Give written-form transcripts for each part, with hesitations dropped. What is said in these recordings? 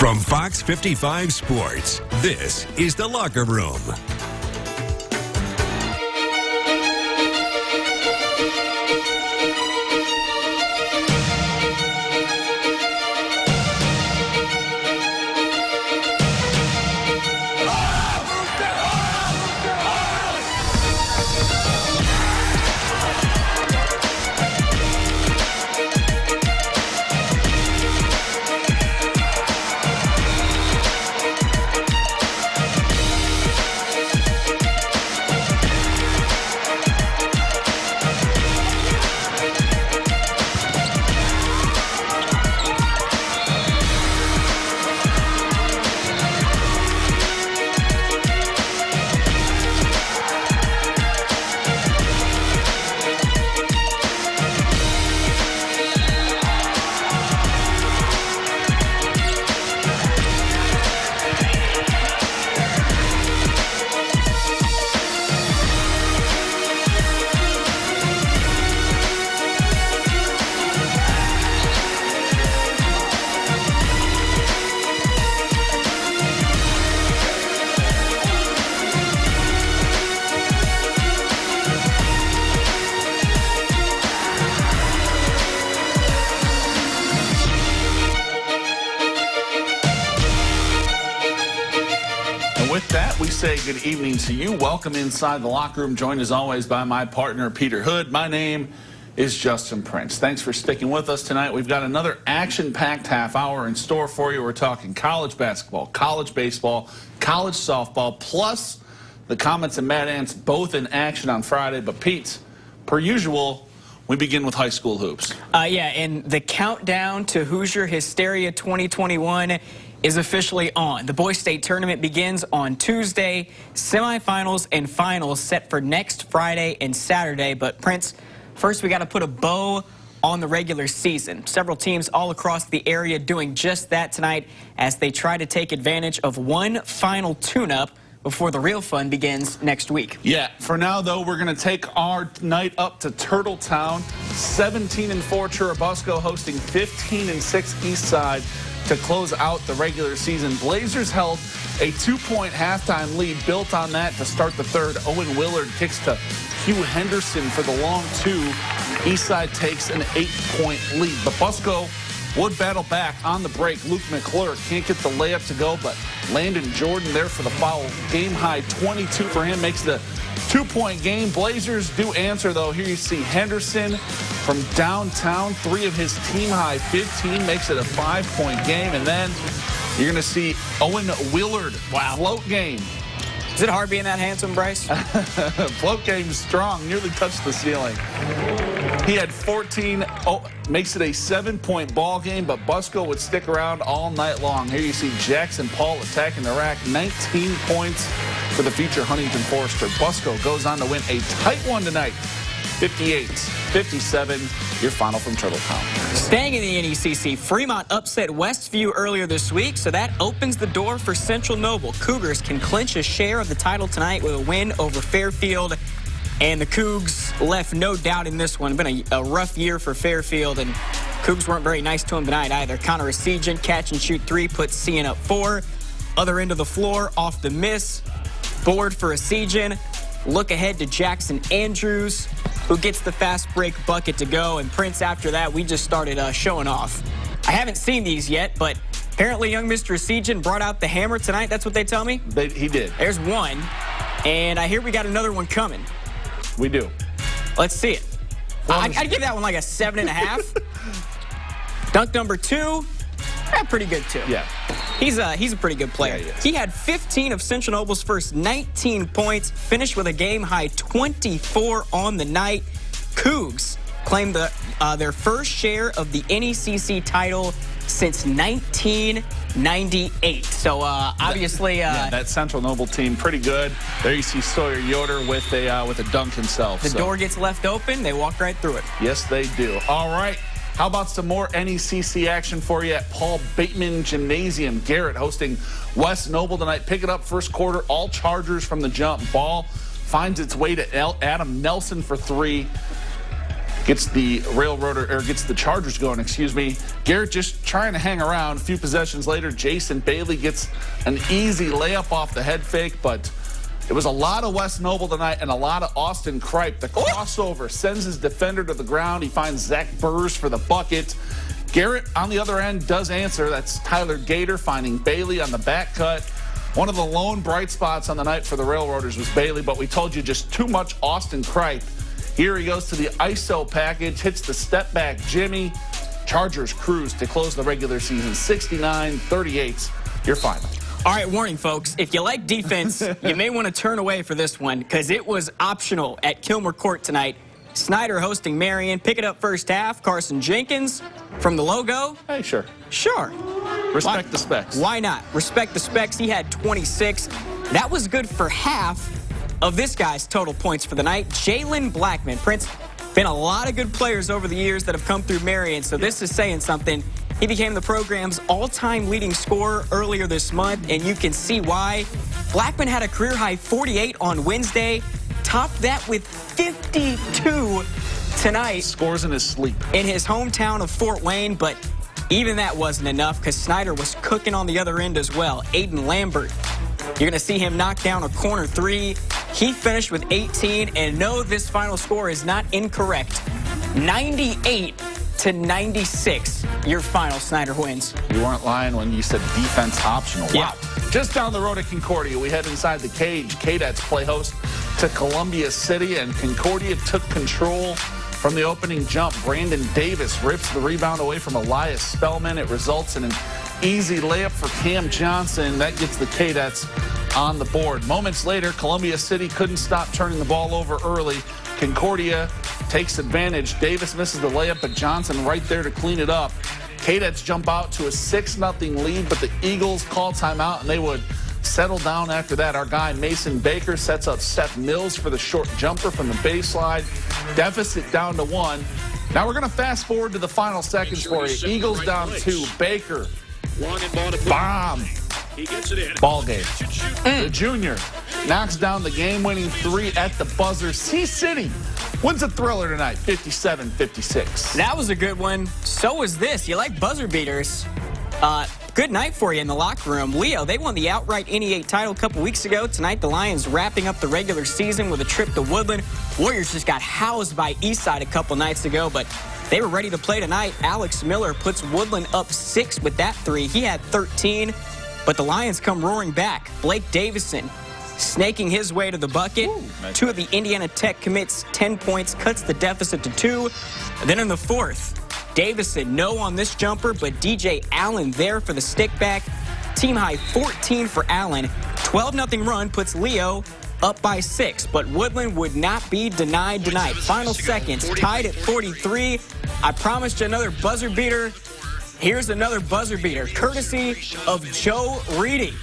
From Fox 55 Sports, this is The Locker Room. With that, we say good evening to you. Welcome inside the locker room, joined as always by my partner, Peter Hood. My name is Justin Prince. Thanks for sticking with us tonight. We've got another action-packed half hour in store for you. We're talking college basketball, college baseball, college softball, plus the Comets and Mad Ants both in action on Friday. But Pete, per usual, we begin with high school hoops. Yeah, and the countdown to Hoosier Hysteria 2021 is officially on. The boys state tournament begins on Tuesday. Semifinals and finals set for next Friday and Saturday. But Prince, first we got to put a bow on the regular season. Several teams all across the area doing just that tonight as they try to take advantage of one final tune-up before the real fun begins next week. Yeah, for now, though, we're going to take our night up to Turtletown. 17-4 Churubusco hosting 15-6 Eastside to close out the regular season. Blazers held a 2-point halftime lead. Built on that to start the third. Owen Willard kicks to Hugh Henderson for the long two. Eastside takes an 8-point lead. But Busco would battle back on the break. Luke McClure can't get the layup to go, but Landon Jordan there for the foul. Game high 22 for him, makes the 2-point game. Blazers do answer, though. Here you see Henderson from downtown, 3 of his team high 15, makes it a 5-point game. And then you're going to see Owen Willard. Wow. Float game. Is it hard being that handsome, Bryce? Float game strong, nearly touched the ceiling. He had 14, makes it a 7-point ball game, but Busco would stick around all night long. Here you see Jackson Paul attacking the rack, 19 points for the future Huntington Forester. Busco goes on to win a tight one tonight, 58-57, your final from Turtletown. Staying in the NECC, Fremont upset Westview earlier this week, so that opens the door for Central Noble. Cougars can clinch a share of the title tonight with a win over Fairfield. And the Cougs left no doubt in this one. It's been a rough year for Fairfield, and Cougs weren't very nice to him tonight either. Connor Esigian, catch and shoot 3, puts CN up 4. Other end of the floor, off the miss. Board for Esigian. Look ahead to Jackson Andrews, who gets the fast break bucket to go. And Prince, after that, we just started showing off. I haven't seen these yet, but apparently young Mr. Esigian brought out the hammer tonight. That's what they tell me? He did. There's one, and I hear we got another one coming. We do. Let's see it. I'd give that one like a 7.5. Dunk number 2, pretty good too. Yeah. He's a pretty good player. Yeah, he had 15 of Central Noble's first 19 points, finished with a game-high 24 on the night. Cougs claimed their first share of the NECC title since 1998. So obviously, that Central Noble team pretty good. There you see Sawyer Yoder with a dunk himself. The door gets left open, they walk right through it. Yes, they do. All right. How about some more NECC action for you at Paul Bateman Gymnasium? Garrett hosting West Noble tonight. Pick it up first quarter. All Chargers from the jump. Ball finds its way to Adam Nelson for 3. gets the gets the Chargers going, excuse me. Garrett just trying to hang around. A few possessions later, Jason Bailey gets an easy layup off the head fake, but it was a lot of West Noble tonight and a lot of Austin Kripe. The crossover sends his defender to the ground. He finds Zach Burrs for the bucket. Garrett on the other end does answer. That's Tyler Gator finding Bailey on the back cut. One of the lone bright spots on the night for the Railroaders was Bailey, but we told you just too much Austin Kripe. Here he goes to the ISO package, hits the step back Jimmy. Chargers cruise to close the regular season 69-38. Your final. All right, warning, folks. If you like defense, you may want to turn away for this one because it was optional at KILMER Court tonight. SNIDER hosting Marion. Pick it up first half. Carson Jenkins from the logo. Hey, sure. Sure. Respect the specs. Why not? Respect the specs. He had 26. That was good for half of this guy's total points for the night. Jalen Blackman. Prince, been a lot of good players over the years that have come through Marion, so this is saying something. He became the program's all-time leading scorer earlier this month, and you can see why. Blackman had a career-high 48 on Wednesday, topped that with 52 tonight. Scores in his sleep. In his hometown of Fort Wayne, but even that wasn't enough because SNIDER was cooking on the other end as well. Aiden Lambert, you're going to see him knock down a corner three. He finished with 18, and no, this final score is not incorrect. 98-96, your final SNIDER wins. You weren't lying when you said defense optional. Yeah. Wow. Just down the road at Concordia, we head inside the cage. Cadets play host to Columbia City, and Concordia took control from the opening jump. Brandon Davis rips the rebound away from Elias Spellman. It results in an easy layup for Cam Johnson. That gets the Cadets on the board. Moments later, Columbia City couldn't stop turning the ball over early. Concordia takes advantage. Davis misses the layup, but Johnson right there to clean it up. Cadets jump out to a 6-0 lead, but the Eagles call timeout, and they would settle down after that. Our guy Mason Baker sets up Seth Mills for the short jumper from the baseline. Deficit down to 1. Now we're going to fast forward to the final seconds for you. Eagles down 2. Baker. Bomb. He gets it in. Ball game. The junior knocks down the game-winning 3 at the buzzer. C-City wins a thriller tonight, 57-56. That was a good one. So was this. You like buzzer beaters. Good night for you in the locker room. Leo, they won the outright NE8 title a couple weeks ago. Tonight, the Lions wrapping up the regular season with a trip to Woodland. Warriors just got housed by Eastside a couple nights ago, but they were ready to play tonight. Alex Miller puts Woodland up 6 with that 3. He had 13, but the Lions come roaring back. Blake Davison snaking his way to the bucket. Two of the Indiana Tech commits 10 points, cuts the deficit to 2. And then in the fourth, Davison, no on this jumper, but DJ Allen there for the stick back. Team high 14 for Allen. 12-0 run puts Leo up by 6, but Woodland would not be denied tonight. Final seconds, tied at 43. I promised you another buzzer beater. Here's another buzzer beater, courtesy of Joe Reedy.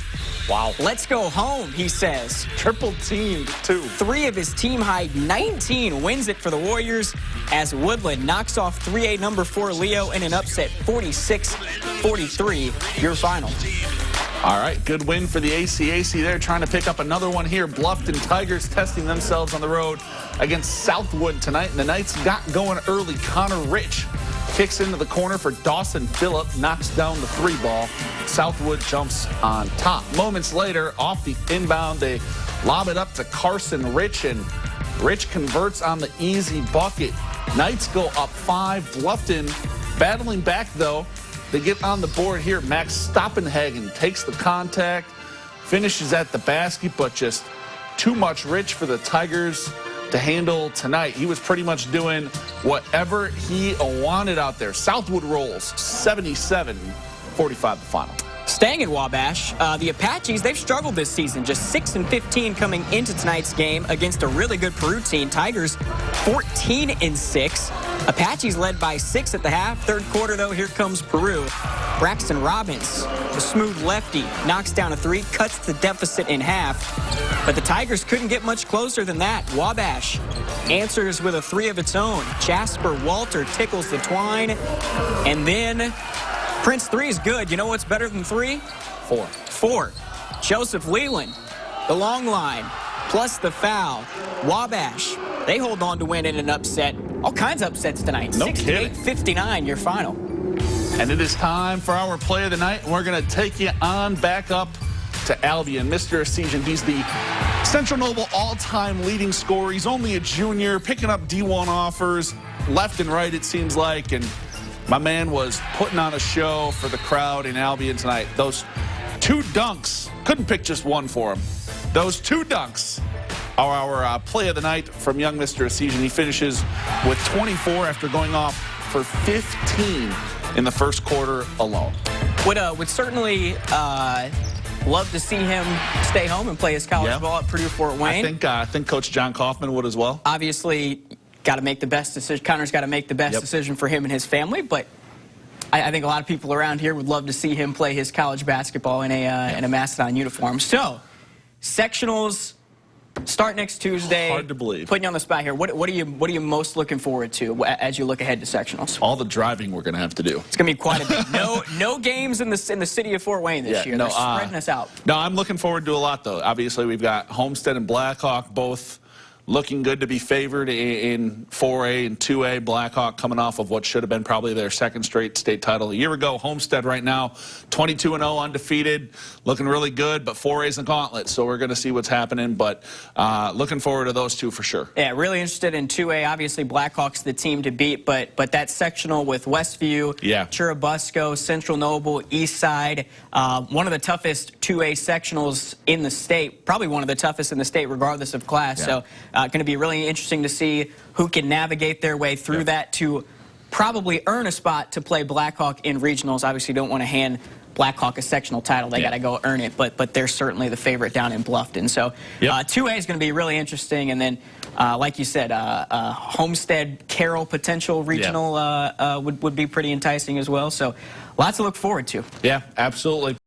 Wow. Let's go home, he says. Triple teamed, too. 3 of his team high 19 wins it for the Warriors as Woodland knocks off 3A number 4 Leo in an upset 46-43. Your final. All right, good win for the ACAC there, trying to pick up another one here. Bluffton Tigers testing themselves on the road against Southwood tonight, and the Knights got going early. Connor Rich kicks into the corner for Dawson Phillip, knocks down the 3 ball. Southwood jumps on top. Moments later, off the inbound, they lob it up to Carson Rich, and Rich converts on the easy bucket. Knights go up 5. Bluffton battling back, though. They get on the board here. Max Stoppenhagen takes the contact, finishes at the basket, but just too much Rich for the Tigers to handle tonight. He was pretty much doing whatever he wanted out there. Southwood rolls 77-45 the final. Staying in Wabash, the Apaches, they've struggled this season. Just 6-15 coming into tonight's game against a really good Peru team. Tigers 14-6. Apaches led by 6 at the half. Third quarter, though, here comes Peru. Braxton Robbins, the smooth lefty, knocks down a 3, cuts the deficit in half. But the Tigers couldn't get much closer than that. Wabash answers with a 3 of its own. Jasper Walter tickles the twine. And then Prince 3 is good. You know what's better than 3? 4. Joseph Leland, the long line, plus the foul. Wabash They hold on to win in an upset. All kinds of upsets tonight. No kidding. 68-59, your final. And it is time for our play of the night. We're going to take you on back up to Albion. Mr. Eastsidien, he's the Central Noble all-time leading scorer. He's only a junior, picking up D1 offers left and right, it seems like. And my man was putting on a show for the crowd in Albion tonight. Those 2 dunks, couldn't pick just one for him. Those 2 dunks are our play of the night from young Mr. Eastsidien. He finishes with 24 after going off for 15 in the first quarter alone. Would certainly love to see him stay home and play his college ball at Purdue Fort Wayne. I think Coach John Kaufman would as well. Obviously, got to make the best decision. Connor's got to make the best decision for him and his family, but I think a lot of people around here would love to see him play his college basketball in a Mastodon uniform. So, sectionals start next Tuesday. Hard to believe. Putting you on the spot here. What are you most looking forward to as you look ahead to sectionals? All the driving we're going to have to do. It's going to be quite a bit. No games in the city of Fort Wayne this year. They're spreading us out. No, I'm looking forward to a lot, though. Obviously, we've got Homestead and Blackhawk both looking good to be favored in 4A and 2A. Blackhawk coming off of what should have been probably their second straight state title a year ago. Homestead right now 22-0 undefeated, looking really good, but 4A's in the gauntlet, so we're going to see what's happening, but looking forward to those two for sure. Yeah, really interested in 2A. Obviously, Blackhawk's the team to beat, but that sectional with Westview, Churubusco, Central Noble, Eastside, one of the toughest 2A sectionals in the state, probably one of the toughest in the state regardless of class. So going to be really interesting to see who can navigate their way through that to probably earn a spot to play Blackhawk in regionals. Obviously, don't want to hand Blackhawk a sectional title. They got to go earn it, but they're certainly the favorite down in Bluffton. So 2A is going to be really interesting. And then, like you said, Homestead Carroll potential regional would be pretty enticing as well. So lots to look forward to. Yeah, absolutely.